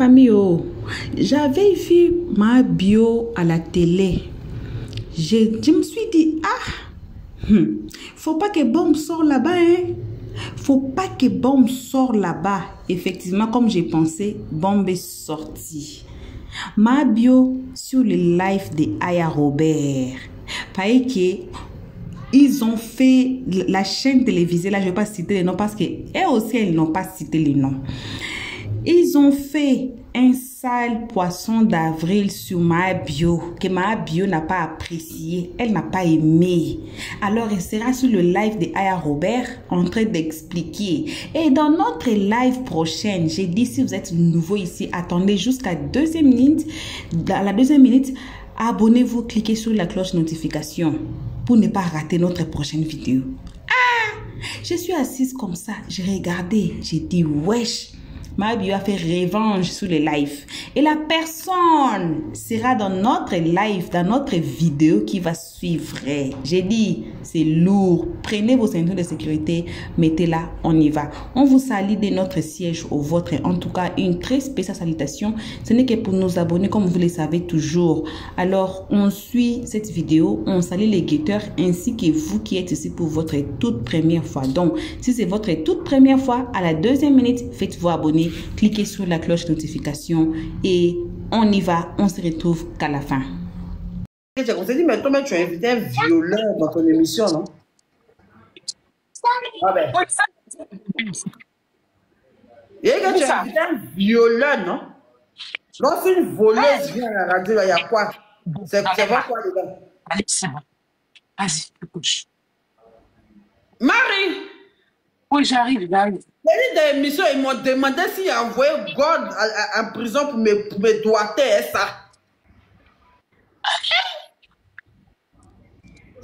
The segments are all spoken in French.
famille, oh, j'avais vu ma bio à la télé. Je me suis dit, faut pas que Bombe sorte là-bas, hein. Faut pas que Bombe sorte là-bas. Effectivement, comme j'ai pensé, Bombe est sorti. Ma bio sur le live de Aya Robert. Pareil que ils ont fait la chaîne télévisée, là je ne vais pas citer les noms parce qu'elles aussi elles n'ont pas cité les noms. Ils ont fait un sale poisson d'avril sur ma bio, que ma bio n'a pas apprécié, elle n'a pas aimé. Alors elle sera sur le live de Aya Robert en train d'expliquer. Et dans notre live prochaine, j'ai dit si vous êtes nouveau ici, attendez jusqu'à la deuxième minute. Dans la deuxième minute, abonnez-vous, cliquez sur la cloche notification pour ne pas rater notre prochaine vidéo. Je suis assise comme ça, j'ai regardé, j'ai dit wesh. Ma bio a fait revanche sur les lives. Et la personne sera dans notre live, dans notre vidéo qui va suivre. J'ai dit, c'est lourd. Prenez vos ceintures de sécurité, mettez-la, on y va. On vous salue de notre siège au vôtre. En tout cas, une très spéciale salutation. Ce n'est que pour nos abonnés, comme vous le savez toujours. Alors, on suit cette vidéo. On salue les guetteurs ainsi que vous qui êtes ici pour votre toute première fois. Donc, si c'est votre toute première fois, à la deuxième minute, faites-vous abonner. Cliquez sur la cloche notification et on y va, on se retrouve qu'à la fin. On s'est dit, mais toi, tu as invité un violeur dans ton émission, non? Ah ben. Et quand tu as invité un violeur, non? Lorsqu'une une voleuse vient à la radio, il y a quoi? C'est quoi les gars? Allez, c'est bon. Vas-y, couche. Marie! Oui, j'arrive. Dans l'émission, ils m'ont demandé s'il a envoyé God en prison pour me doigter ça.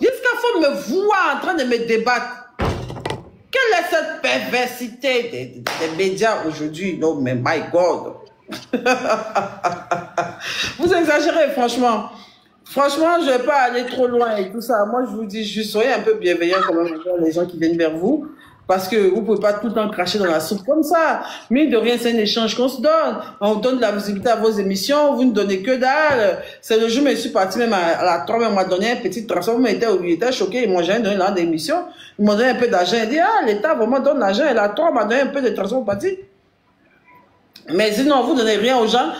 Jusqu'à faut me voir en train de me débattre. Quelle est cette perversité des médias aujourd'hui? Non, mais my God. Vous exagérez, franchement. Franchement, je ne vais pas aller trop loin et tout ça. Moi, je vous dis juste, soyez un peu bienveillants quand même envers les gens qui viennent vers vous. Parce que vous ne pouvez pas tout le temps cracher dans la soupe comme ça. Mine de rien, c'est un échange qu'on se donne. On vous donne de la visibilité à vos émissions. Vous ne donnez que dalle. C'est le jour où je suis parti même à la 3, on m'a donné un petit transfert. Il était choqué. Ils m'ont jamais donné dans d'émission. Ils m'ont donné un peu d'argent. Il dit, l'État vraiment donne l'argent. Et la 3 m'a donné un peu de transfert parti. Mais sinon, vous ne donnez rien aux gens.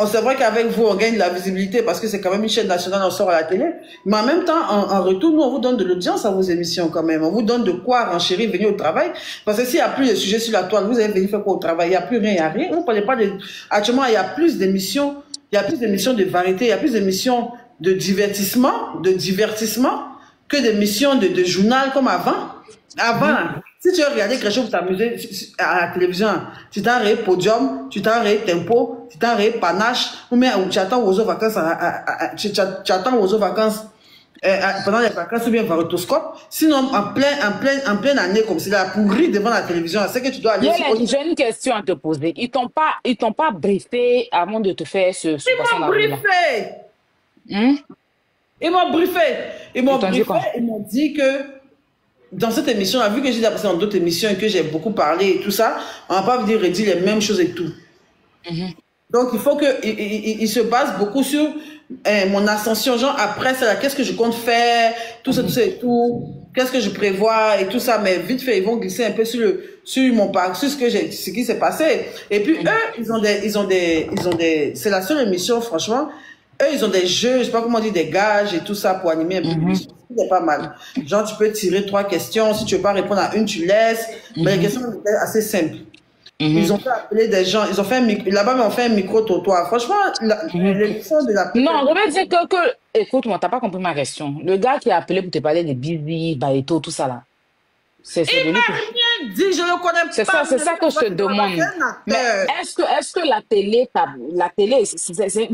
C'est vrai qu'avec vous, on gagne de la visibilité parce que c'est quand même une chaîne nationale, on sort à la télé. Mais en même temps, en retour, nous, on vous donne de l'audience à vos émissions quand même. On vous donne de quoi renchérir, venir au travail. Parce que s'il n'y a plus de sujets sur la toile, vous allez venir faire quoi au travail? Il n'y a plus rien, il n'y a rien. Vous ne parlez pas de... Actuellement, il y a plus d'émissions. Il y a plus d'émissions de variété. Il y a plus d'émissions de divertissement que d'émissions de journal comme avant. Avant, si tu veux regarder quelque chose pour t'amuser à la télévision, tu t'en ré podium, tu t'en ré tempo, tu t'en ré panache, ou bien tu attends aux vacances, tu attends aux vacances pendant les vacances ou bien varotoscope. Sinon, en pleine année comme ça, pour rire devant la télévision, c'est que tu dois aller. J'ai une question à te poser. Ils t'ont pas briefé avant de te faire ce Ils m'ont briefé. Ils m'ont briefé. Ils m'ont dit que dans cette émission, vu que j'ai déjà passé dans d'autres émissions et que j'ai beaucoup parlé et tout ça, on va pas venir redire les mêmes choses et tout. Donc, il faut qu'il se base beaucoup sur mon ascension. Genre, après, c'est là, qu'est-ce que je compte faire, tout ça, tout ça et tout. Qu'est-ce que je prévois et tout ça. Mais vite fait, ils vont glisser un peu sur mon parcours, sur ce qui s'est passé. Et puis, eux, c'est la seule émission, franchement. Eux, ils ont des jeux, je sais pas comment dire, des gages et tout ça pour animer un peu l'émission. C'est pas mal. Genre, tu peux tirer 3 questions. Si tu veux pas répondre à une, tu laisses. Mais les questions étaient assez simples. Ils ont fait appeler des gens. Ils ont fait là-bas, mais on fait un micro-trottoir. Franchement, l'émission de la... Non, je veux dire que écoute-moi, t'as pas compris ma question. Le gars qui a appelé pour te parler de Bibi, Baïto, tout ça là. Il m'a rien dit, je le connais pas. C'est ça que je te demande. Mais est-ce que la télé, c'est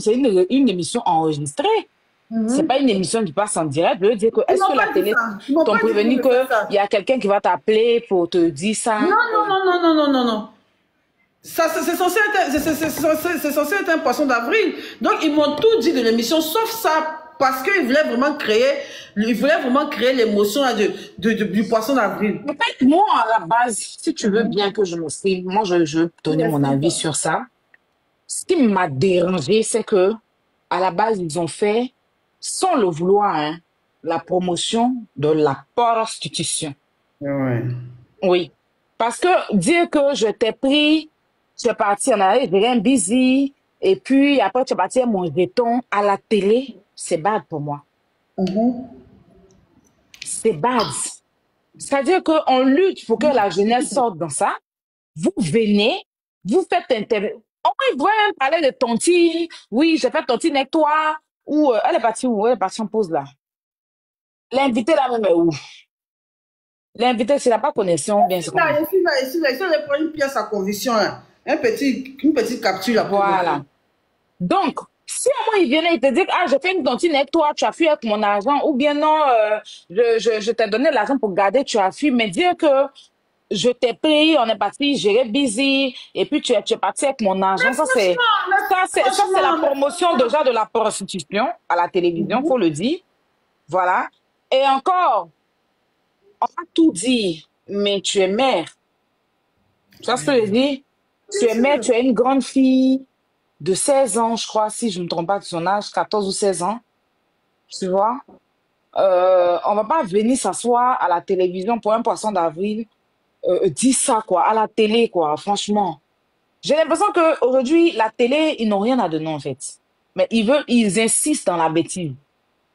une émission enregistrée? C'est pas une émission qui passe en direct. Je veux dire que est-ce que la télé t'ont prévenu qu'il y a quelqu'un qui va t'appeler pour te dire ça? Non. Ça, c'est censé être un poisson d'avril. Donc, ils m'ont tout dit de l'émission, sauf ça, parce qu'ils voulaient vraiment créer l'émotion du poisson d'avril. En fait, moi, à la base, si tu veux bien que je m'exprime, moi, je veux donner mon avis sur ça. Ce qui m'a dérangé, c'est que à la base, ils ont fait, sans le vouloir, hein, la promotion de la prostitution. Ouais. Oui. Parce que dire que je t'ai pris, tu es parti en arrière, j'ai rien busy, et puis après tu es parti à mon jeton à la télé, c'est bad pour moi. C'est bad. C'est-à-dire qu'on lutte pour que la jeunesse sorte dans ça. Vous venez, vous faites interview. On va même parler de tontine. Oui, j'ai fait tontine avec toi. Ou elle est partie où? Elle est partie en pause là. L'invité là même est où? L'invité, s'il n'a pas connexion, bien sûr. Ici, elle prend une pièce à conviction, hein. Une petite capture là. Voilà. Donc, si au moins il vient et il te dit, ah, j'ai fait une tontine avec toi, tu as fui avec mon argent, ou bien non, je t'ai donné l'argent pour garder, tu as fui, mais dire que je t'ai payé, on est parti, j'ai busy, et puis tu es parti avec mon argent. Ça, c'est la promotion déjà de la prostitution à la télévision, faut le dire. Voilà. Et encore, on a tout dit, mais tu es mère. Tu vois ce que je dis? Tu es mère, tu es une grande fille de 16 ans, je crois, si je ne me trompe pas de son âge, 14 ou 16 ans. Tu vois? On va pas venir s'asseoir à la télévision pour un poisson d'avril, dire ça, quoi, à la télé, quoi, franchement. J'ai l'impression qu'aujourd'hui, la télé, ils n'ont rien à donner, en fait. Mais ils insistent dans la bêtise.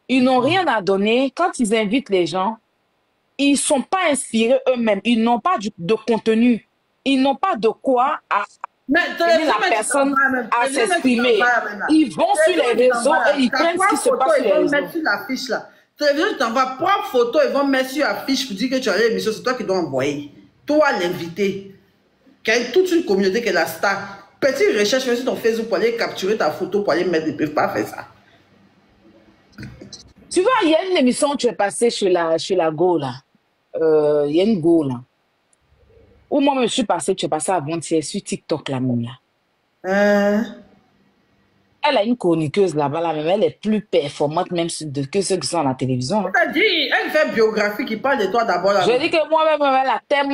Ils n'ont rien à donner. Quand ils invitent les gens, ils ne sont pas inspirés eux-mêmes. Ils n'ont pas de contenu. Ils n'ont pas de quoi aider la personne à s'exprimer. Ils vont sur les réseaux et ils prennent ce qui se passe sur les réseaux. Ils vont mettre sur l'affiche là. Télévision, tu t'envoies prendre photo, ils vont mettre sur l'affiche pour dire que tu as l'émission. C'est toi qui dois envoyer. Toi, l'invité, qui a toute une communauté qui est la star. Petite recherche même sur ton Facebook pour aller capturer ta photo, pour aller mettre. Ils ne peuvent pas faire ça. Tu vois, il y a une émission où tu es passé chez la Go, là. Il y a une Go, là. Où moi, je suis passé, tu es passé avant-hier sur TikTok, là, même, là. Elle a une chroniqueuse là-bas, là, même. Elle est plus performante même que ceux qui sont à la télévision. Elle fait biographie qui parle de toi d'abord. Je dis que moi-même,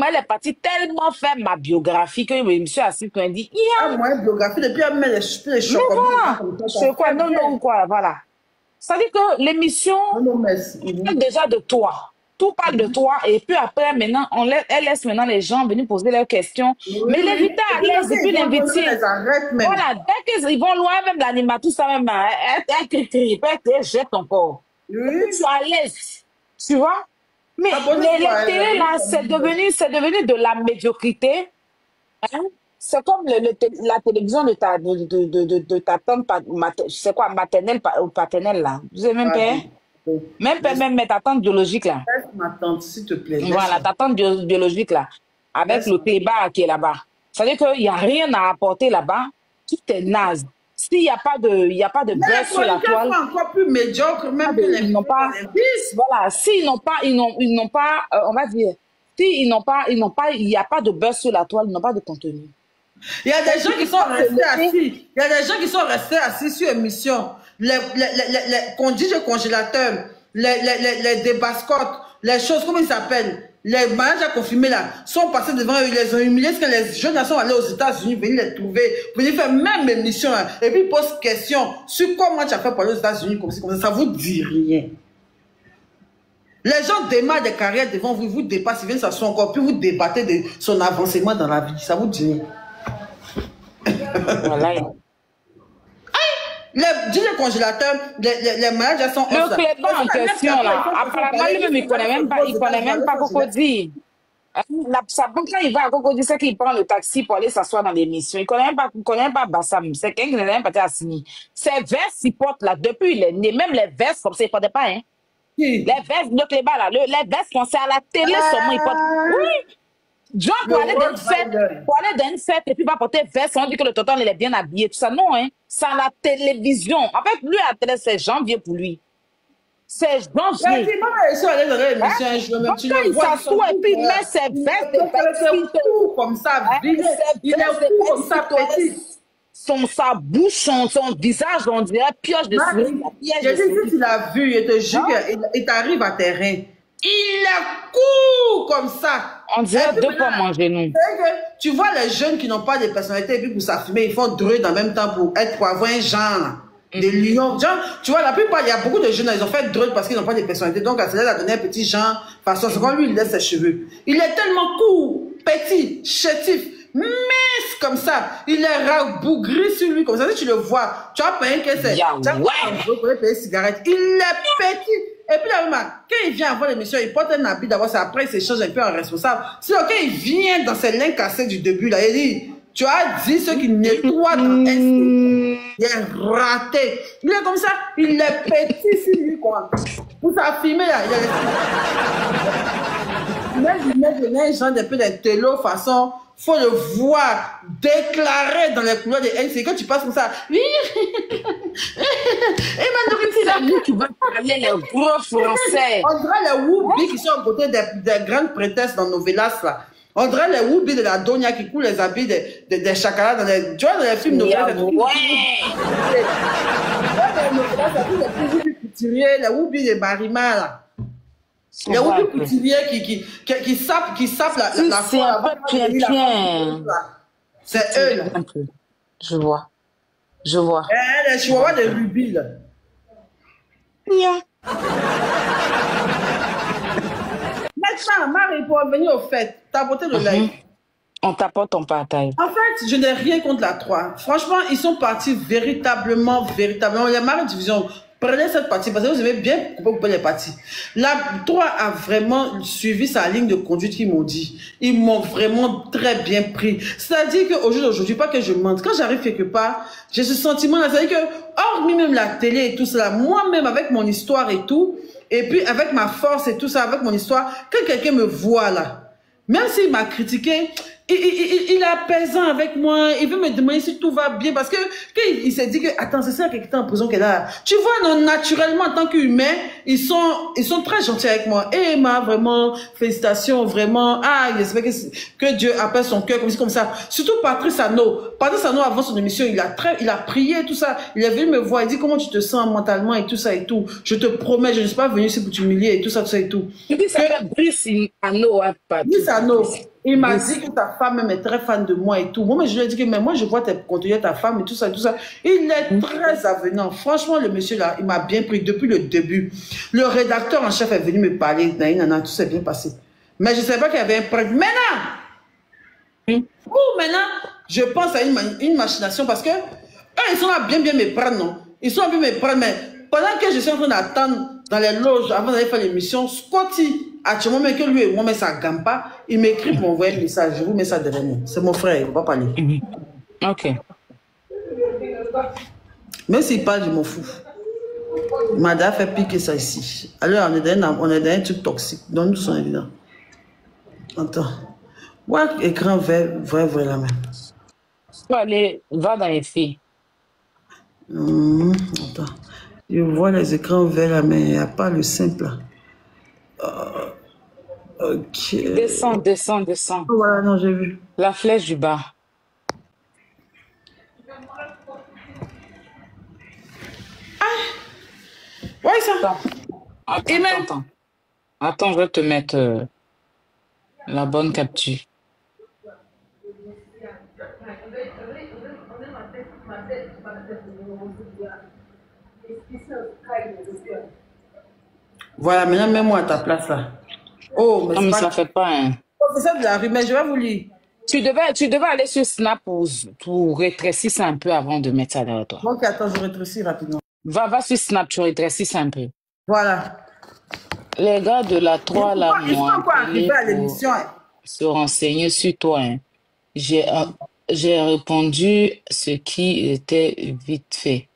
elle est partie tellement faire ma biographie que je me suis assise quand elle dit, moi, une biographie, depuis elle met les chocs. Mais voilà, c'est quoi, non, quoi, voilà. Ça dit que l'émission est déjà de toi. Tout parle de toi et puis après, maintenant, elle laisse maintenant les gens venir poser leurs questions. Oui, mais l'invité à l'aise et puis l'invité. Voilà, dès qu'ils vont loin, même l'animateur, tout ça même, elle jette encore. Oui. Tu es à l'aise, tu vois. Mais les télés, là, c'est devenu de la médiocrité. Hein? C'est comme la télévision de ta tante, c'est quoi, maternelle ou paternelle, là. Vous avez même peur? Même ta tante biologique, là. Ma tante, s'il te plaît. Voilà, ta tante biologique, là. Avec le P-bar qui est là-bas. Ça veut dire qu'il n'y a rien à apporter là-bas. Tout est naze. S'il n'y a pas de buzz sur la toile. Encore plus médiocre, même que les voilà, s'ils n'ont pas, on va dire, s'ils n'ont pas, il n'y a pas de buzz sur la toile, ils n'ont pas de contenu. Il y a des gens qui sont restés assis. Il y a des gens qui sont restés assis sur émission. Les congélateurs, les débascottes, les choses, comment ils s'appellent? Les mariages à confirmer là, sont passés devant eux, ils les ont humiliés, parce que les jeunes sont allés aux États-Unis, venir les trouver, venir faire même émission, hein, et puis ils posent question sur comment tu as fait pour aller aux États-Unis, comme ça vous dit rien. Les gens démarrent des carrières devant vous, vous dépassent, ils viennent s'asseoir encore, puis vous débattez de son avancement dans la vie, ça vous dit rien. Voilà. Les congélateurs, les mariages sont... Le cléba en question, là, apparemment, lui-même, il ne connaît même pas Cocody. Quand il va à Cocody, c'est qu'il prend le taxi pour aller s'asseoir dans l'émission. Il ne connaît même pas Bassam. C'est quelqu'un qui n'a même pas assigné. Ces vestes, il porte là, depuis il est né. Même les vestes, comme ça, il ne portait pas, hein. Les vestes de cléba, là, les vestes qu'on sait à la télé, seulement, il porte... Oui! John, pour aller dans une fête et puis va porter veste, on dit que le tonton il est bien habillé, tout ça. Non, hein. C'est à la télévision. En fait, lui, à la télé, c'est janvier pour lui. C'est janvier. Mais moi, je suis allé dans l'émission, donc, quand il s'assoit et puis il met ses vestes de court comme ça, il est court comme ça, petit. Sa bouche, son visage, on dirait pioche de souris. Je dis, si tu l'as vu, il te jure qu'il t'arrive à terrain. Il est court comme ça. On dirait deux fois mon genou. Tu vois les jeunes qui n'ont pas de personnalité, et puis pour s'affirmer, ils font druide en même temps pour avoir un genre. Des lions. Genre, tu vois, la plupart, il y a beaucoup de jeunes, ils ont fait druide parce qu'ils n'ont pas de personnalité. Donc, Céline a donné un petit genre, façon, second lui, il laisse ses cheveux. Il est tellement court, petit, chétif, mince comme ça. Il est rabougri sur lui comme ça. Si tu le vois, tu vas payer que c'est. Tu vas payer cigarette. Il est petit. Et puis là, quand il vient avoir l'émission, il porte un habit d'abord, après il s'échange un peu en responsable. Sinon, quand il vient dans ses liens cassés du début, là, il dit, tu as dit ce qui nettoie dans il est raté. Il est comme ça, il est petit sur lui, quoi. Pour s'affirmer, là, il est genre un peu d'intello façon. Faut le voir déclarer dans les couleurs de haine. C'est quand tu passes comme ça. Oui. Et maintenant, c'est là où tu vas parler les gros français. On dirait les Whoopi qui sont à côté des grandes prêtresses dans Novelas, là. On dirait les Whoopi de la Donia qui coulent les habits des chakalas dans les, tu vois, dans les films Novelas. Les Whoopi de Barima, là. Il y a beaucoup de couturiers qui sapent la foi. C'est eux, là. Je vois. Je vois. Les chihuahuas de rubis, là. Maintenant, Marie, pour revenir au fait, t'as apporté le live. On t'apporte ton partage. En fait, je n'ai rien contre la 3. Franchement, ils sont partis véritablement. Les Marie Division. Prenez cette partie parce que vous aimez bien couper les parties. La 3 a vraiment suivi sa ligne de conduite qu'ils m'ont dit. Ils m'ont vraiment très bien pris. C'est-à-dire qu'aujourd'hui, pas que je mente, quand j'arrive quelque part, j'ai ce sentiment-là. C'est-à-dire que, hormis même la télé et tout cela, moi-même avec mon histoire et tout, et puis avec ma force et tout ça, avec mon histoire, quand quelqu'un me voit là, même s'il m'a critiqué, il est apaisant avec moi, il veut me demander si tout va bien, parce que quand il s'est dit que, attends, c'est ça qui est en prison qu'elle a. Tu vois, non, naturellement, en tant qu'humain, ils sont très gentils avec moi. Et Emma, vraiment, félicitations, vraiment, j'espère que Dieu appelle son cœur comme ça. Surtout Patrice Arnaud. Patrice Arnaud, avant son émission, il a prié, tout ça. Il est venu me voir, il dit comment tu te sens mentalement et tout ça et tout. Je te promets, je ne suis pas venu ici pour t'humilier et tout ça et tout. Tu dis ça fait Brice Arnaud, hein, Patrice Arnaud. Il m'a dit que ta femme même est très fan de moi et tout. Moi, je lui ai dit que mais moi, je vois tes contenus, ta femme et tout ça, tout ça. Il est très avenant. Franchement, le monsieur là, il m'a bien pris depuis le début. Le rédacteur en chef est venu me parler. Tout s'est bien passé. Mais je ne savais pas qu'il y avait un prank. Maintenant, je pense à une machination parce que eux, ils sont là bien me prendre, non? Ils sont là bien me prendre, mais pendant que je suis en train d'attendre dans les loges avant d'aller faire l'émission, Scotty, actuellement, mais que lui et moi, mais ça ne gagne pas, il m'écrit pour m'envoyer un message. Je vous mets ça derrière moi. C'est mon frère, il ne va pas parler. Ok. Même s'il parle, je m'en fous. Mada fait piquer ça ici. Alors, on est dans un truc toxique. Donc, nous sommes évidents. Attends. Ouais, écran vert, vrai la main. Allez, va dans les filles. Attends. Je vois les écrans verts là, mais il n'y a pas le simple là. Ok. Descends. Oh, voilà, non, j'ai vu. La flèche du bas. Ouais, ça. Attends, je vais te mettre la bonne capture. Voilà, maintenant mets-moi à ta place là. Oh, mais, non, mais ça ne fait pas. Hein. C'est ça de la rue, mais je vais vous lire. Tu devais aller sur Snap pour rétrécir ça un peu avant de mettre ça derrière toi. Ok, attends, je rétrécis rapidement. Va sur Snap, tu rétrécis ça un peu. Voilà. Les gars de la 3 là, moi, pour se renseigner sur toi. Hein. J'ai répondu ce qui était vite fait.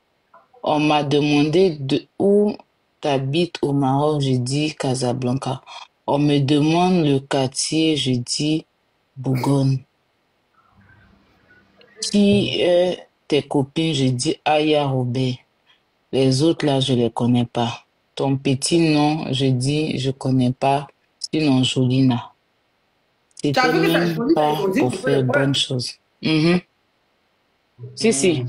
On m'a demandé où t'habites au Maroc, je dis Casablanca. On me demande le quartier, je dis Bougonne. Qui est tes copines, je dis Aya Robert. Les autres là, je les connais pas. Ton petit nom, je dis je connais pas. Sinon Jolina. C'était même pas pour faire bonne chose. Si.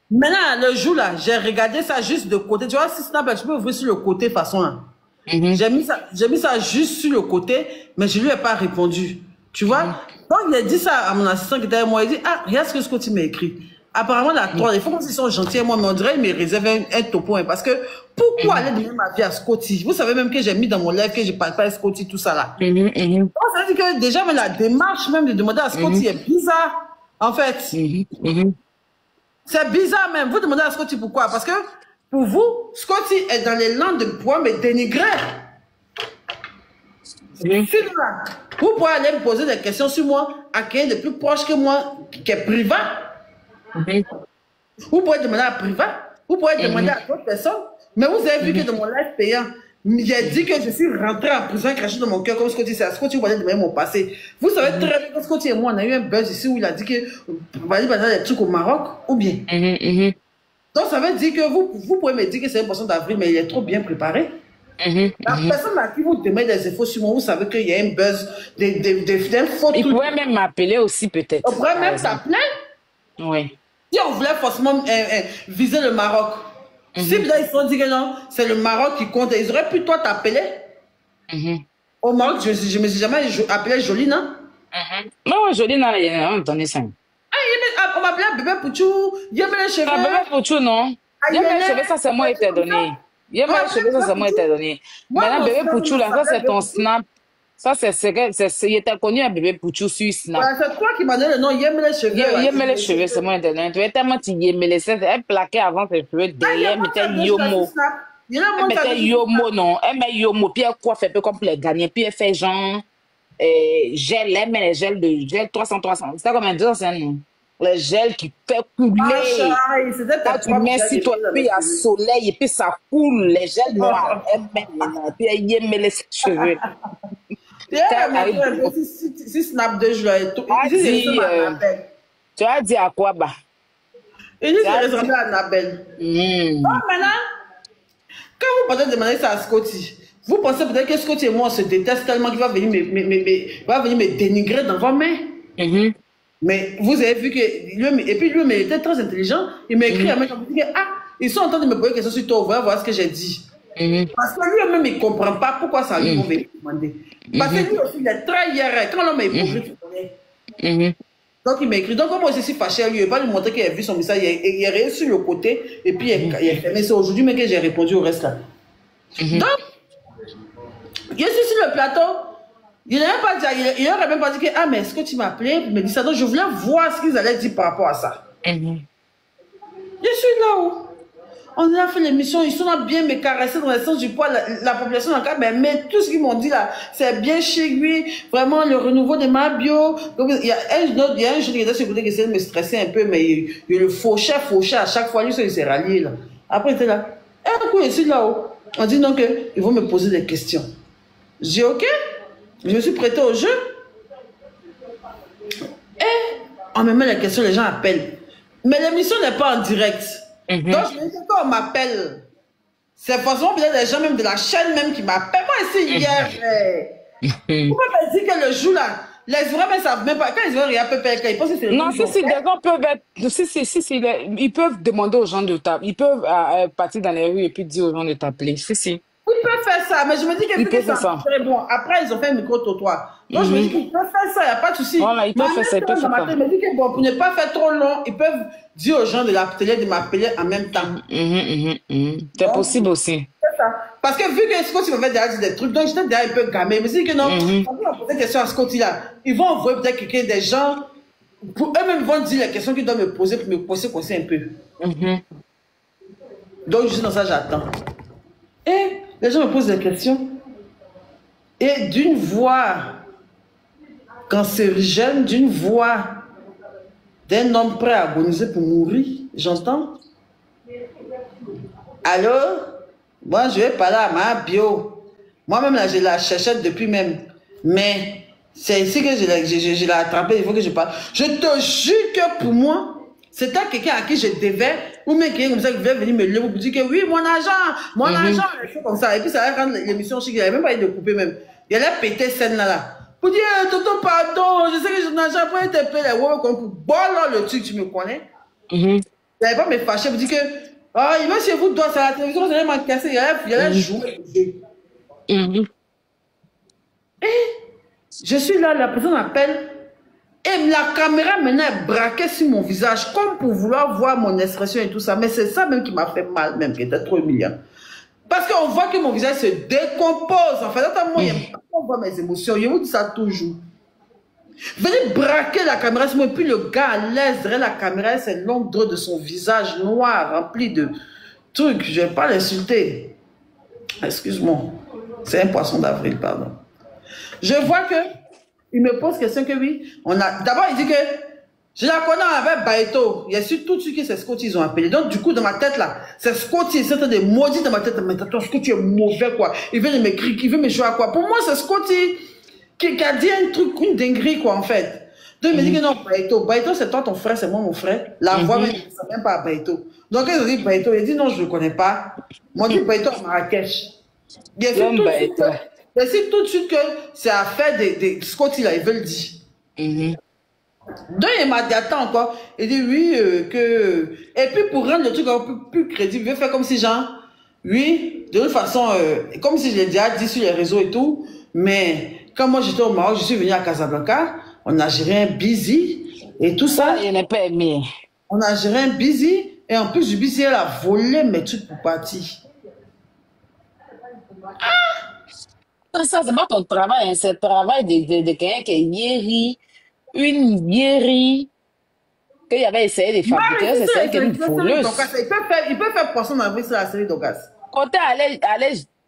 Maintenant, le jour là, j'ai regardé ça juste de côté. Tu vois, si Snap, tu peux ouvrir sur le côté façon là. J'ai mis ça juste sur le côté, mais je lui ai pas répondu. Tu vois? Donc, il a dit ça à mon assistant qui était avec moi. Il dit, ah, regarde ce que Scotty m'a écrit. Apparemment, la troll, il faut qu'ils sont gentils, moi, mais on dirait qu'ils me réservent un topo. Parce que, pourquoi aller donner ma vie à Scotty? Vous savez même que j'ai mis dans mon live que je parle pas à Scotty, tout ça là. Donc, ça veut dire que déjà, mais la démarche même de demander à Scotty est bizarre, en fait. C'est bizarre même. Vous demandez à Scotty pourquoi? Parce que, pour vous, Scotty est dans les langues de pouvoir me dénigrer. Vous pouvez aller me poser des questions sur moi à quelqu'un de plus proche que moi, qui est privat. Vous pouvez demander à privat. Vous pouvez demander à d'autres personnes. Mais vous avez vu que dans mon live payant, j'ai dit que je suis rentré en prison craché dans mon cœur comme Scotty. C'est à Scotty, vous allez demander mon passé. Vous savez très bien que Scotty et moi, on a eu un buzz ici où il a dit que vas-y, des trucs au Maroc, ou bien. Donc ça veut dire que vous pouvez me dire que c'est un poisson d'avril, mais il est trop bien préparé. La personne à qui vous demandez des infos sur moi, vous savez qu'il y a un buzz, des fautes. Il pourrait même m'appeler aussi, peut-être. On pourrait même t'appeler. Oui. Si on voulait forcément viser le Maroc, si là, ils se sont dit que non, c'est le Maroc qui compte, ils auraient pu toi t'appeler. Au Maroc, je me suis jamais appelé Jolie, non? Non, Jolie, non, il a entendu ça. On m'appelait bébé Pouchou, il y avait les cheveux. Ah, bébé Pouchou, non. Il y avait les cheveux, ça c'est moi qui t'ai donné. Il y avait les cheveux, ça c'est moi qui t'ai donné. Maintenant, bébé Pouchou, là, ça c'est ton snap. Ça c'est il était connu un bébé Pouchou sur Snap. C'est toi qui m'as donné le nom, il aime les cheveux. Il aime les cheveux, c'est moi qui t'ai donné. Tu es tellement tu y aimais les cheveux, elle plaquait avant ses cheveux derrière, elle mettait Yomo. Elle mettait Yomo, non. Elle met Yomo, puis elle coiffe un peu comme pour les gagner, puis elle fait genre gel, elle met les gels de gel 300. C'est comme un deux, c'est un nom. Le gel qui fait couler. Quand tu mets sur toi, puis il y a soleil, et puis ça coule, les gels noirs. Elle met maintenant, puis elle y met les cheveux. Si Snap 2 jours et tout, tu as dit à quoi, bah? Il dit que ressemble à Annabelle. Donc maintenant, quand vous pensez demander ça à Scotty, vous pensez peut-être que Scotty et moi on se déteste tellement qu'il va venir me dénigrer dans vos mains. Mais vous avez vu que lui, et puis lui, il était très intelligent. Il m'a écrit à moi, il dit que ils sont en train de me poser des questions sur toi, on va voir ce que j'ai dit. Parce que lui-même, il ne comprend pas pourquoi ça lui pouvait demander. Parce que lui aussi, il est très hiérarchique. Quand l'homme est hypocrite, tu connais. Donc, il m'a écrit. Donc, moi, je suis fâché à lui. Il ne va lui montrer qu'il a vu son message. Il est resté sur le côté. Et puis, il a fermé. C'est aujourd'hui même que j'ai répondu au reste là. Donc, je suis sur le plateau. Il n'aurait même pas dit que, ah, mais est-ce que tu m'as appelé? Il me dit ça. Donc, je voulais voir ce qu'ils allaient dire par rapport à ça. Je suis là-haut. On a fait l'émission, ils sont là bien me caresser dans le sens du poids, la population dans le cas, mais tout ce qu'ils m'ont dit là, c'est bien chez lui, vraiment le renouveau de ma bio. Donc, il y a un jeune qui était sur le côté qui essayait de me stresser un peu, mais il le fauchait à chaque fois, lui, il s'est rallié là. Après, il était là. Et un coup, je suis là-haut. On dit donc ils vont me poser des questions. J'ai dit ok, je me suis prêté au jeu. Et on me met les questions, les gens appellent. Mais l'émission n'est pas en direct. Donc, je me dis, quand on m'appelle, c'est forcément peut-être des gens même de la chaîne même qui m'appellent. Moi, ici, hier, vous pouvez me dire que le jour là, les vrais ne savent même pas. Quand ils vont regarder, ils pensent que c'est le non, si, des gens peuvent être. Ils peuvent demander aux gens de t'appeler. Ils peuvent partir dans les rues et puis dire aux gens de t'appeler. Si. Ils peuvent faire ça, mais je me dis que c'est très bon. Après, ils ont fait un micro-trottoir. Donc, je me dis qu'ils peuvent faire ça, il n'y a pas de souci. Voilà, ils peuvent faire ça. Je me dis que bon, pour ne pas faire trop long, ils peuvent dire aux gens de l'appeler, de m'appeler en même temps. C'est possible aussi. C'est ça. Parce que vu que Scotty m'avait déjà dit des trucs, donc j'étais déjà un peu gamé. Je me suis dit que non, quand on pose des questions à Scotty là, ils vont envoyer peut-être quelqu'un, des gens, pour eux-mêmes vont dire les questions qu'ils doivent me poser pour me poser un peu. Donc, je suis dans ça, j'attends. Et les gens me posent des questions. Et d'une voix cancérigène, d'une voix d'un homme prêt à agoniser pour mourir, j'entends. Allô? Moi, je vais parler à ma bio. Moi-même, là, je la cherchais depuis même. Mais c'est ici que je l'ai attrapée, il faut que je parle. Je te jure que pour moi, c'était quelqu'un à qui je devais, ou même quelqu'un comme ça qui devait venir me lever pour dire que oui, mon argent, des choses comme ça. Et puis ça allait rendre l'émission chic, il n'avait même pas eu de couper même. Il allait péter scène là. Pour dire, tonton, pardon, je sais que j'ai mon argent, après te plaît, les ouais, comme pour boire le truc, tu me connais. Il n'allait pas me fâcher pour dire que, il va chez vous, doit, c'est la télévision, vous allez m'en casser, il allait jouer. Je suis là, la personne appelle. Et la caméra maintenant est braquée sur mon visage, comme pour vouloir voir mon expression et tout ça. Mais c'est ça même qui m'a fait mal, même, qui était trop humiliant. Parce qu'on voit que mon visage se décompose. En fait, moi, il n'y a pas voir mes émotions. Je vous dis ça toujours. Venez braquer la caméra sur moi. Et puis le gars à l'aise derrière la caméra, c'est l'ombre de son visage noir, rempli de trucs. Je ne vais pas l'insulter. Excuse-moi. C'est un poisson d'avril, pardon. Je vois que il me pose question que oui, on a. D'abord, il dit que je la connais avec Baeto. Il y a su tout de suite que c'est Scotty, ils ont appelé. Donc, du coup, dans ma tête là, c'est Scotty, c'est en train de maudire dans ma tête. Mais attends, Scotty est mauvais, quoi. Il veut me crier, il veut me jouer à quoi. Pour moi, c'est Scotty qui a dit un truc, une dinguerie, quoi, en fait. Donc, il me dit que non, Baeto. Baeto, c'est toi, ton frère, c'est moi, mon frère. La voix, même, ça vient pas à Baeto. Donc, ils ont dit Baeto. Il a dit non, je ne le connais pas. Moi, je dis Baeto à Marrakech. Il a dit tout de suite que c'est affaire de Scotty, là, ils veulent dire. Donc, il m'a dit, attends encore. Il dit, oui, que... Et puis, pour rendre le truc un peu plus crédible, il veut faire comme si, genre, oui, de toute façon, comme si je l'ai déjà dit sur les réseaux et tout, mais quand moi, j'étais au Maroc, je suis venu à Casablanca, on a géré un busy, et tout ça. Il n'est pas aimé. On a géré un busy, et en plus du busy, elle a volé mes trucs pour partir. Ça, c'est pas ton travail, hein. C'est le travail de quelqu'un qui est yéri, une yéri, qu'il avait essayé de fabriquer, c'est celle qui est une voleuse. Il peut faire poisson d'avril sur la série d'Ogas. Quand tu allais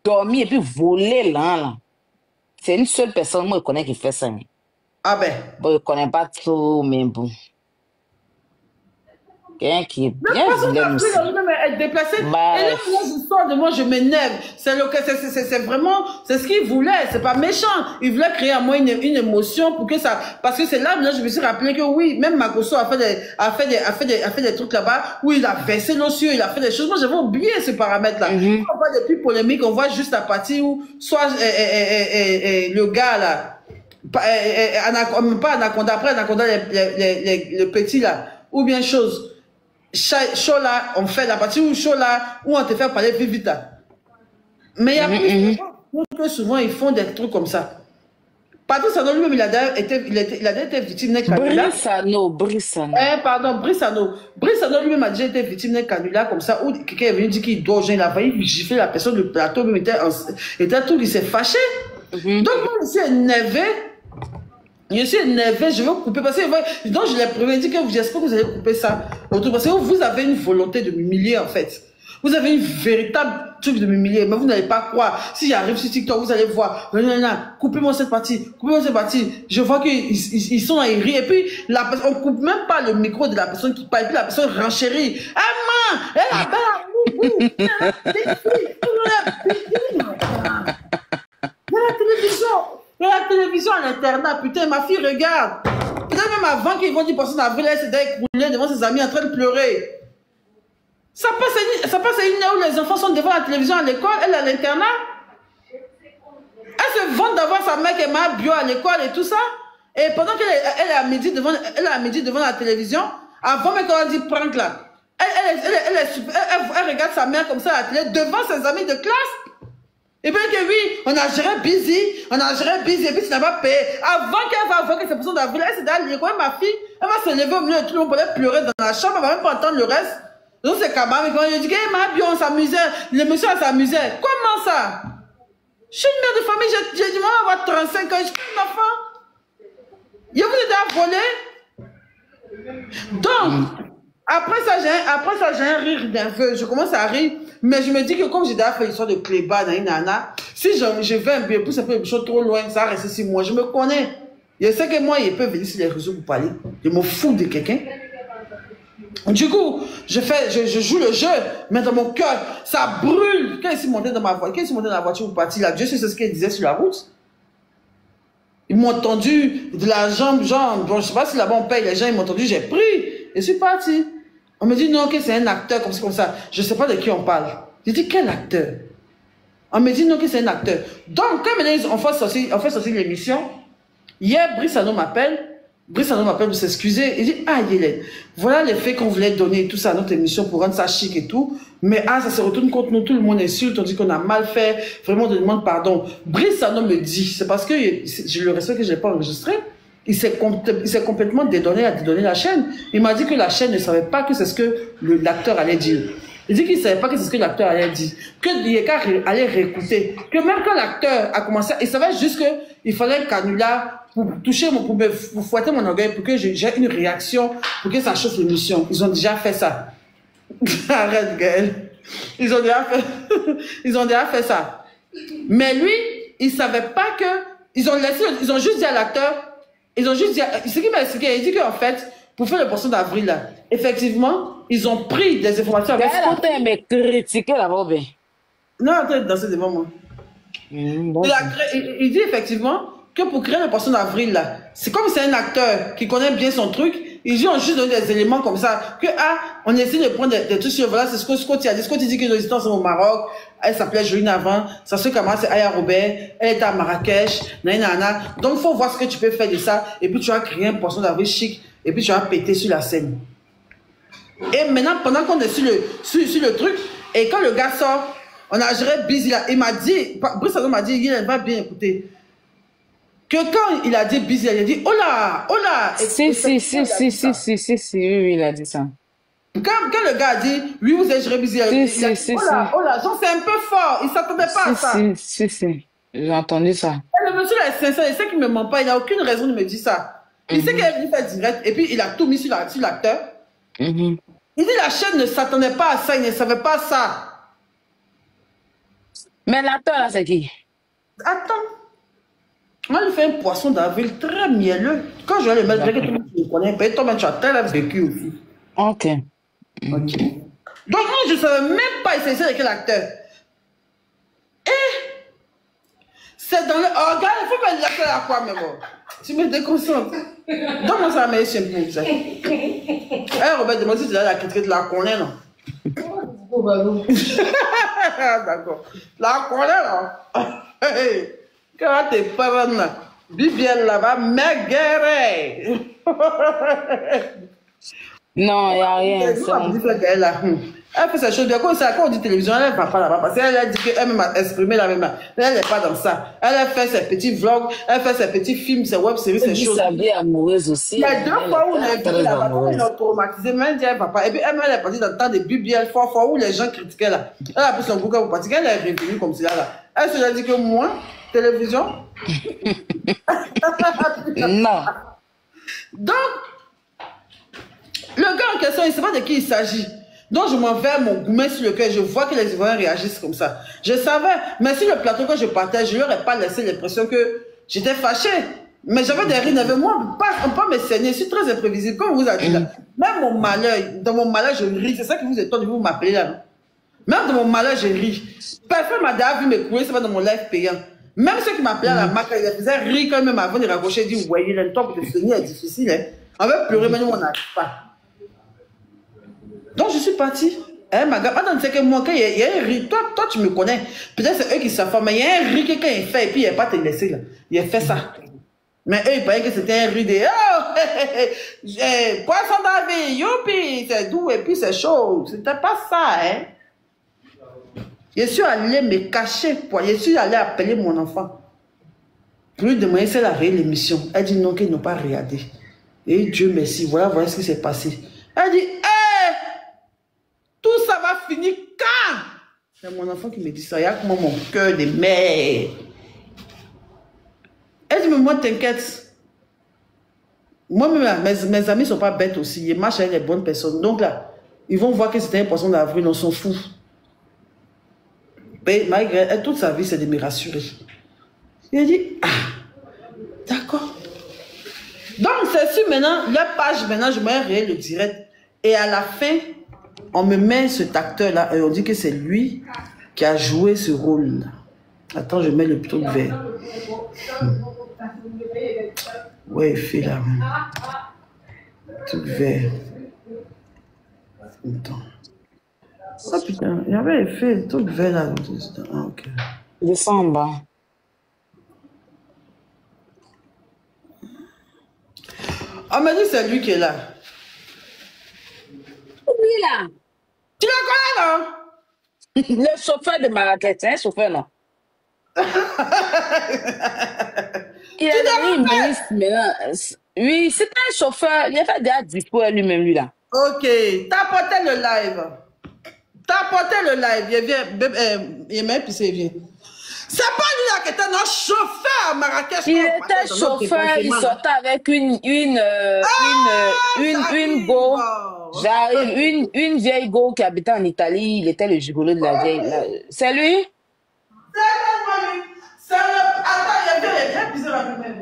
dormir et puis voler là, c'est une seule personne, moi, je connais qui fait ça. Ah ben. Bon, je ne connais pas trop, mais bon. Quelqu'un qui est bien vilain aussi. Être déplacé. Bah, et là, moi, je sors de moi, je m'énerve. C'est vraiment, c'est ce qu'il voulait. C'est pas méchant. Il voulait créer à moi une émotion pour que ça, parce que c'est là, je me suis rappelé que oui, même Makosso a fait des trucs là-bas où il a versé nos cieux, il a fait des choses. Moi, j'avais oublié ce paramètre-là. On voit des plus polémiques, on voit juste la partie où, soit, le gars, là, pas Anaconda, après Anaconda, le petit, là, ou bien chose. Show là, on fait la partie où show là, où on te fait parler plus vite là. Mais il y a plus que souvent ils font des trucs comme ça. Patrice Sano lui-même, il a été victime d'un canular. Brissano. Pardon, Brissano. Brissano lui-même a déjà été victime d'un canular comme ça, où quelqu'un est venu dire qu'il doit, il a failli gifler la personne, le plateau même était tout, il s'est fâché. Donc moi, je suis énervé. Je suis énervé, je veux couper parce que donc je l'ai prévenu, dit que j'espère que vous allez couper ça autour parce que vous avez une volonté de m'humilier en fait. Vous avez une véritable truc de m'humilier, mais vous n'allez pas croire. Si j'arrive sur TikTok, vous allez voir. Coupez-moi cette partie, coupez-moi cette partie. Je vois qu'ils sont à rire et puis on coupe même pas le micro de la personne qui parle et puis la personne renchérit. Ah man, elle a la télévision. Et la télévision à l'internat, putain, ma fille regarde. Peut-être même avant qu'ils vont dire poisson d'avril, elle s'était écroulée devant ses amis en train de pleurer. Ça passe à une heure où les enfants sont devant la télévision à l'école, elle est à l'internat. Elle se vante d'avoir sa mère qui est mal bio à l'école et tout ça. Et pendant qu'elle est à midi devant la télévision, avant même qu'on dit prank là, elle regarde sa mère comme ça à la télé devant ses amis de classe. Et bien que oui, on a géré busy, et puis tu n'as pas payé. Avant qu'elle va voir que c'est pour son d'avril, elle s'est dit, ma fille, elle va se lever au milieu de tout le monde pour aller pleurer dans la chambre, elle va même pas entendre le reste. Donc c'est Kabam, et quand il dit, ma bien, on s'amusait, le monsieur s'amusait. Comment ça? Je suis une mère de famille, j'ai du mal à avoir 35 ans, je suis une enfant. Il vous aidé à voler. Donc, après ça, j'ai un rire nerveux, je commence à rire. Mais je me dis que comme j'ai déjà fait l'histoire de Cléba, si je vais un peu plus, ça fait des choses trop loin, ça reste 6 mois. Je me connais. Je sais que moi, il peut venir sur les réseaux pour parler. Je me fous de quelqu'un. Du coup, je joue le jeu, mais dans mon cœur, ça brûle. Quand ils sont montés dans ma voiture, pour partir là, Dieu sait ce qu'ils disaient sur la route. Ils m'ont entendu de la jambe, genre, bon, je sais pas si là-bas on paye, les gens, ils m'ont entendu, j'ai pris, et je suis parti. On me dit non, que c'est un acteur comme ça. Je ne sais pas de qui on parle. J'ai dit quel acteur? On me dit non, que c'est un acteur. Donc, comme on fait sortir l'émission, hier, Brissano m'appelle Brice Sano m'appelle pour s'excuser. Il dit, ah, Hélène, voilà les faits qu'on voulait donner, tout ça à notre émission pour rendre ça chic et tout. Mais ah, ça se retourne contre nous, tout le monde insulte, on dit qu'on a mal fait. Vraiment, on demande pardon. Brice Sano me dit, c'est parce que je le respecte que je ne l'ai pas enregistré. Il s'est complètement dédonné à dédonner la chaîne. Il m'a dit que la chaîne ne savait pas que c'est ce que l'acteur allait dire. Il dit qu'il ne savait pas que c'est ce que l'acteur allait dire. Que Yeka allait réécouter. Que même quand l'acteur a commencé, il savait juste qu'il fallait un canular pour toucher pour fouetter mon orgueil, pour que j'ai une réaction, pour que ça chauffe l'émission. Ils ont déjà fait ça. Arrête, Gaël. Ils ont déjà fait ça. Mais lui, il ne savait pas que, ils ont juste dit à l'acteur, ce qu'il m'a expliqué, il dit qu'en fait, pour faire le poisson d'avril, là, effectivement, ils ont pris des informations avec... Elle a en train de me critiquer là-bas, bien. Non, en train de danser devant moi. Il dit effectivement que pour créer le poisson d'avril, là, c'est comme c'est un acteur qui connaît bien son truc, ils ont juste donné des éléments comme ça, que on essaie de prendre des trucs sur, voilà, c'est ce que Scott a dit. Scott dit que l'existence au Maroc, elle s'appelait Joline avant, ça se commence, c'est Aya Robert, elle était à Marrakech, nanana. Donc il faut voir ce que tu peux faire de ça, et puis tu vas créer un poisson d'avril chic, et puis tu vas péter sur la scène. Et maintenant, pendant qu'on est sur le truc, et quand le gars sort, on a géré Busy là, il m'a dit, Brice Sano m'a dit, il va bien écouter. Que quand il a dit Busy, il a dit, oh là, oh là. Si, oui, il a dit ça. Quand le gars a dit, oui, vous avez géré Busy, il a dit, oh là, oh là, genre c'est un peu fort, il ne s'attendait pas à ça. Si, j'ai entendu ça. Et le monsieur là est sincère, il sait qu'il ne me ment pas, il n'a aucune raison de me dire ça. Il sait qu'il est venu faire direct, et puis il a tout mis sur l'acteur. Il dit, la chaîne ne s'attendait pas à ça, il ne savait pas ça. Mais l'acteur là, c'est qui? Attends. Moi, il fait un poisson d'avril très mielleux. Quand je vais le mettre, que tout le monde me connaît, et toi, tu as tellement vécu aussi. Ok. Donc, moi, je ne savais même pas il s'agissait de quel acteur. Et c'est dans le. Oh, regarde, il faut mettre l'acteur à quoi, mais bon. Tu me déconcentres. Donne-moi ça, mais c'est pour ça. Eh, Robert, demande si tu as la critique de la connais, non? D'accord. La connais, non? Quand t'es parents là, Bibielle là-bas, m'aguerre. Non, il n'y a rien. Elle fait ces choses bien. Quand on dit télévision, elle ne va pas là-bas. Parce qu'elle a dit qu'elle-même a exprimé la même. Elle n'est pas dans ça. Elle a fait ses petits vlogs, elle fait ses petits films, ses web-séries, ses choses. Elle est amoureuse aussi. Il y a 2 fois où on a vu là-bas, on a traumatisé, même dit elle ne va pas. Et puis elle est partie dans le temps de Bibielle, fois où les gens critiquaient là. Elle a pris son bouquin pour partir. Elle est revenue comme cela là. Elle se dit que moi, télévision. Non. Donc, le gars en question, il ne sait pas de qui il s'agit. Donc, je m'en vais mon gourmet sur lequel je vois que les Ivoiriens réagissent comme ça. Je savais, mais sur le plateau que je partage, je ne leur ai pas laissé l'impression que j'étais fâchée. Mais j'avais des rides avec moi, on peut pas me saigner, je suis très imprévisible. Comme vous avez dit là, même mon malheur, dans mon malheur, je ris. C'est ça qui vous étonne de vous m'appeler là. Non? Même dans mon malheur, je ris. Personne m'a déjà vu me courir, c'est pas dans mon live payant. Même ceux qui m'appelaient à la marque, ils faisaient rire quand même avant de raccrocher, ils disent, ouais, il a le temps pour te soutenir, c'est difficile. Hein. On veut pleurer, mais nous, on n'arrive pas. Donc, je suis partie. Eh, ma gars, attends, c'est que moi, quand il y a un riz, toi, tu me connais. Peut-être c'est eux qui savent, mais il y a un riz que quelqu'un il fait, et puis il n'a pas te laissé, là. Il a fait ça. Mais eux, ils pensaient que c'était un riz de, oh, poisson d'avis, youpi, c'est doux, et puis c'est chaud. C'était pas ça, hein. Je suis allée me cacher, je suis allée appeler mon enfant. Pour lui demander si elle a réglé l'émission. Elle dit non, qu'ils n'ont pas regardé. Et Dieu merci, voilà ce qui s'est passé. Elle dit, hé, tout ça va finir quand? C'est mon enfant qui me dit ça. Il y a comment mon cœur de mère. Elle dit, mais moi, t'inquiète. Moi-même, mes amis ne sont pas bêtes aussi. Ils marchent avec les bonnes personnes. Donc là, ils vont voir que c'était un poisson d'avril, on s'en fout. Mais malgré elle, toute sa vie, c'est de me rassurer. Il a dit, ah, d'accord. Donc, c'est sûr, maintenant, la page, maintenant, je mets réel le direct. Et à la fin, on me met cet acteur-là et on dit que c'est lui qui a joué ce rôle-là. Attends, je mets le truc vert. Ouais, il fait là. Truc vert. Attends. Ah putain, il y avait fait le truc vert là. Ah, ok. On me dit c'est lui qui est là. Lui là. Tu le connais, non? Le chauffeur de Marrakech, c'est un chauffeur, non? Il est devenu ministre maintenant. Oui, c'est un chauffeur. Il a fait déjà dispo à lui-même, lui là. Ok, tapotez le live. Tapotez le live. Il vient, il m'a puis c'est vient. C'est pas lui là qui était un chauffeur à Marrakech. Il était chauffeur, il sortait avec une go. J'arrive, une vieille go qui habitait en Italie. Il était le gigolo de la vieille. C'est lui? C'est le... Attends, il vient pisser la première.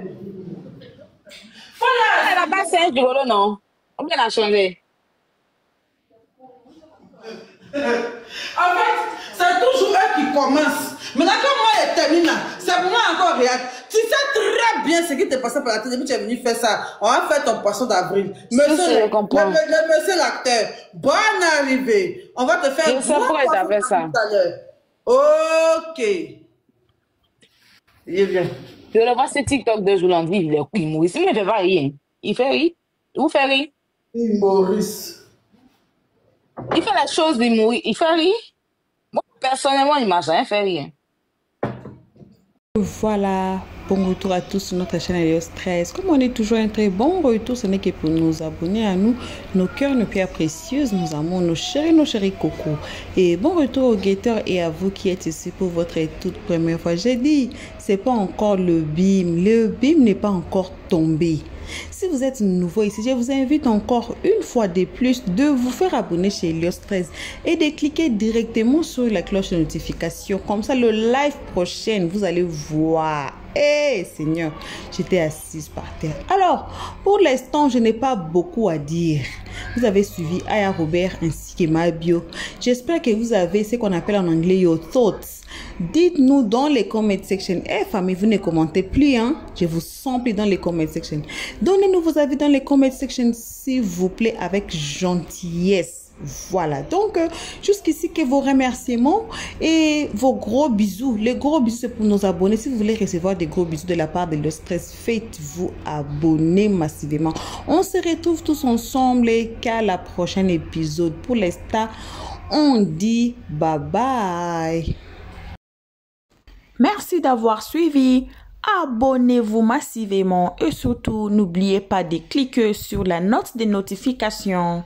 Là-bas, c'est un gigolo, non? On vient la changer. En fait, c'est toujours eux qui commencent. Maintenant, quand moi, je termine, c'est pour moi encore réel. Tu sais très bien ce qui t'est passé par la tête depuis que tu es venu faire ça. On va faire ton poisson d'avril. Monsieur, le monsieur l'acteur, bonne arrivée. On va te faire un poisson d'avril tout à l'heure. Ok. Il est bien. Je le vois ce TikTok de Jolandi, il est Maurice. Il ne fait pas rien. Il fait rire. Vous faites rire? Maurice. Il fait la chose de Maurice. Il fait rire. Moi, personnellement, il ne m'a jamais fait rire. Voilà, bon retour à tous sur notre chaîne Helios 13. Comme on est toujours un très bon retour, ce n'est que pour nous abonner à nous, nos cœurs, nos pierres précieuses, nos amours, nos chéris cocos. Et bon retour aux guetteurs et à vous qui êtes ici pour votre toute première fois. J'ai dit, c'est pas encore le BIM. Le BIM n'est pas encore tombé. Si vous êtes nouveau ici, je vous invite encore une fois de plus de vous faire abonner chez Helios 13 et de cliquer directement sur la cloche de notification. Comme ça, le live prochain, vous allez voir. Eh Seigneur, j'étais assise par terre. Alors, pour l'instant, je n'ai pas beaucoup à dire. Vous avez suivi Aya Robert ainsi que ma bio. J'espère que vous avez ce qu'on appelle en anglais your thoughts. Dites-nous dans les comment section. Eh famille, vous ne commentez plus, hein? Je vous sens plus dans les comment section. Donnez-nous vos avis dans les comment section, s'il vous plaît, avec gentillesse. Voilà, donc jusqu'ici que vos remerciements et vos gros bisous. Les gros bisous, c'est pour nos abonnés. Si vous voulez recevoir des gros bisous de la part de Helios 13, faites-vous abonner massivement. On se retrouve tous ensemble et qu'à la prochaine épisode. Pour l'instant, on dit bye bye. Merci d'avoir suivi. Abonnez-vous massivement et surtout, n'oubliez pas de cliquer sur la note de notification.